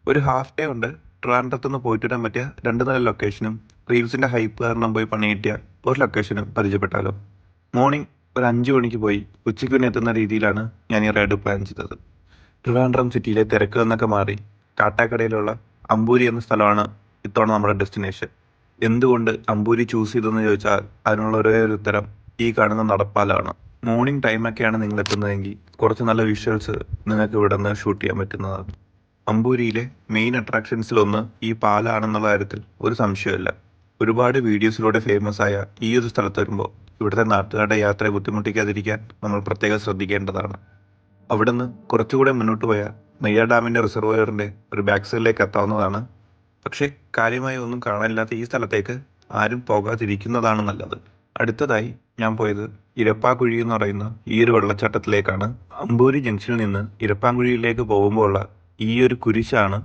ഒരു half day കൊണ്ട് ട്രിവാൻഡ്രത്തുനിന്ന് പോയിട്ട് വരാൻ പറ്റിയ 2 നല്ല ലൊക്കേഷനും റീൽസിന്റെ ഹൈപ്പ് കാരണം പോയി പണി കിട്ടിയ ഒരു ലൊക്കേഷനും പരിചയപ്പെട്ടാലോ? മോർണിംഗ് ഒരു 5 മണിക്ക് പോയി ഉച്ചയ്ക്ക് പിന്നെ എത്തുന്ന രീതിയിലാണ് ഞാൻ ഈ റൈഡ് പ്ലാൻ ചെയ്തത്. ട്രിവാൻഡ്രം സിറ്റിയിലെ തിരക്ക് എന്നൊക്കെ മാറി കാട്ടാക്കടയിലുള്ള അമ്പൂരി എന്ന സ്ഥലമാണ് ഇത്തവണ നമ്മുടെ ഡെസ്റ്റിനേഷൻ. എന്തുകൊണ്ട് അമ്പൂരി ചൂസ് ചെയ്തതെന്ന് ചോദിച്ചാൽ അതിനുള്ള ഒരേ ഒരു ഉത്തരം ഈ കാണുന്ന നടപ്പാലാണ്. മോർണിംഗ് ടൈമൊക്കെയാണ് നിങ്ങൾ എത്തുന്നതെങ്കിൽ കുറച്ച് നല്ല വിഷ്വൽസ് നിങ്ങൾക്ക് ഇവിടെ നിന്ന് ഷൂട്ട് ചെയ്യാൻ പറ്റുന്നതാണ്. അമ്പൂരിയിലെ മെയിൻ അട്രാക്ഷൻസിലൊന്ന് ഈ പാലാണെന്നുള്ള കാര്യത്തിൽ ഒരു സംശയമില്ല. ഒരുപാട് വീഡിയോസിലൂടെ ഫേമസ് ആയ ഈ ഒരു സ്ഥലത്ത് വരുമ്പോൾ ഇവിടുത്തെ നാട്ടുകാരുടെ യാത്രയെ ബുദ്ധിമുട്ടിക്കാതിരിക്കാൻ നമ്മൾ പ്രത്യേകം ശ്രദ്ധിക്കേണ്ടതാണ്. അവിടുന്ന് കുറച്ചുകൂടെ മുന്നോട്ട് പോയാൽ നെയ്യാർ ഡാമിന്റെ റിസർവോയറിന്റെ ഒരു ബാക്ക് സൈഡിലേക്ക് എത്താവുന്നതാണ്. പക്ഷേ കാര്യമായി ഒന്നും കാണാനില്ലാത്ത ഈ സ്ഥലത്തേക്ക് ആരും പോകാതിരിക്കുന്നതാണ് നല്ലത്. അടുത്തതായി ഞാൻ പോയത് ഇരപ്പാക്കുഴി എന്ന് പറയുന്ന ഈ ഒരു വെള്ളച്ചാട്ടത്തിലേക്കാണ്. അമ്പൂരി ജംഗ്ഷനിൽ നിന്ന് ഇരപ്പാങ്കുഴിയിലേക്ക് പോകുമ്പോൾ ഉള്ള ഈ ഒരു കുരിശാണ്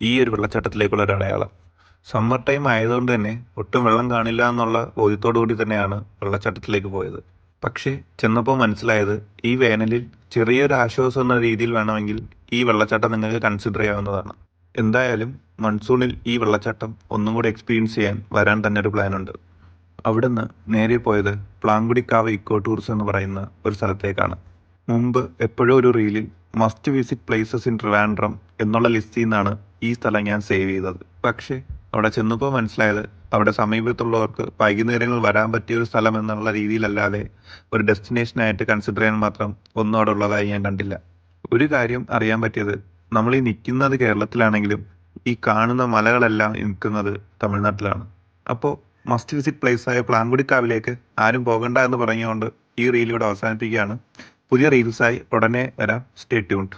ഈ ഒരു വെള്ളച്ചാട്ടത്തിലേക്കുള്ള ഒരു അടയാളം. സമ്മർ ടൈം ആയതുകൊണ്ട് തന്നെ ഒട്ടും വെള്ളം കാണില്ല എന്നുള്ള ബോധ്യത്തോടു കൂടി തന്നെയാണ് വെള്ളച്ചാട്ടത്തിലേക്ക് പോയത്. പക്ഷേ ചെന്നപ്പോൾ മനസ്സിലായത് ഈ വേനലിൽ ചെറിയൊരു ആശ്വാസം എന്ന രീതിയിൽ വേണമെങ്കിൽ ഈ വെള്ളച്ചാട്ടം നിങ്ങൾക്ക് കൺസിഡർ ചെയ്യാവുന്നതാണ്. എന്തായാലും മൺസൂണിൽ ഈ വെള്ളച്ചാട്ടം ഒന്നും കൂടി എക്സ്പീരിയൻസ് ചെയ്യാൻ വരാൻ തന്നെ ഒരു പ്ലാൻ ഉണ്ട്. അവിടുന്ന് നേരെ പോയത് പ്ലാങ്കുടിക്കാവ് ഇക്കോ ടൂറിസം എന്ന് പറയുന്ന ഒരു സ്ഥലത്തേക്കാണ്. മുമ്പ് എപ്പോഴോ ഒരു റീലിൽ must visit places in Trivandrum എന്നുള്ള ലിസ്റ്റിൽ നിന്നാണ് ഈ സ്ഥലം ഞാൻ സേവ് ചെയ്തത്. പക്ഷേ അവിടെ ചെന്നപ്പോൾ മനസ്സിലായത് അവിടെ സമീപത്തുള്ളവർക്ക് വൈകുന്നേരങ്ങൾ വരാൻ പറ്റിയ ഒരു സ്ഥലം എന്നുള്ള രീതിയിലല്ലാതെ ഒരു ഡെസ്റ്റിനേഷനായിട്ട് കൺസിഡർ ചെയ്യാൻ മാത്രം ഒന്നും അവിടെ ഉള്ളതായി ഞാൻ കണ്ടില്ല. ഒരു കാര്യം അറിയാൻ പറ്റിയത്, നമ്മൾ ഈ നിൽക്കുന്നത് കേരളത്തിലാണെങ്കിലും ഈ കാണുന്ന മലകളെല്ലാം നിൽക്കുന്നത് തമിഴ്നാട്ടിലാണ്. അപ്പോൾ മസ്റ്റ് വിസിറ്റ് പ്ലേസ് ആയ പ്ലാങ്കുടിക്കാവിലേക്ക് ആരും പോകണ്ട എന്ന് പറഞ്ഞുകൊണ്ട് ഈ റീൽ ഇവിടെ അവസാനിപ്പിക്കുകയാണ്. പുതിയ റീൽസായി ഉടനെ വരാം. Stay tuned.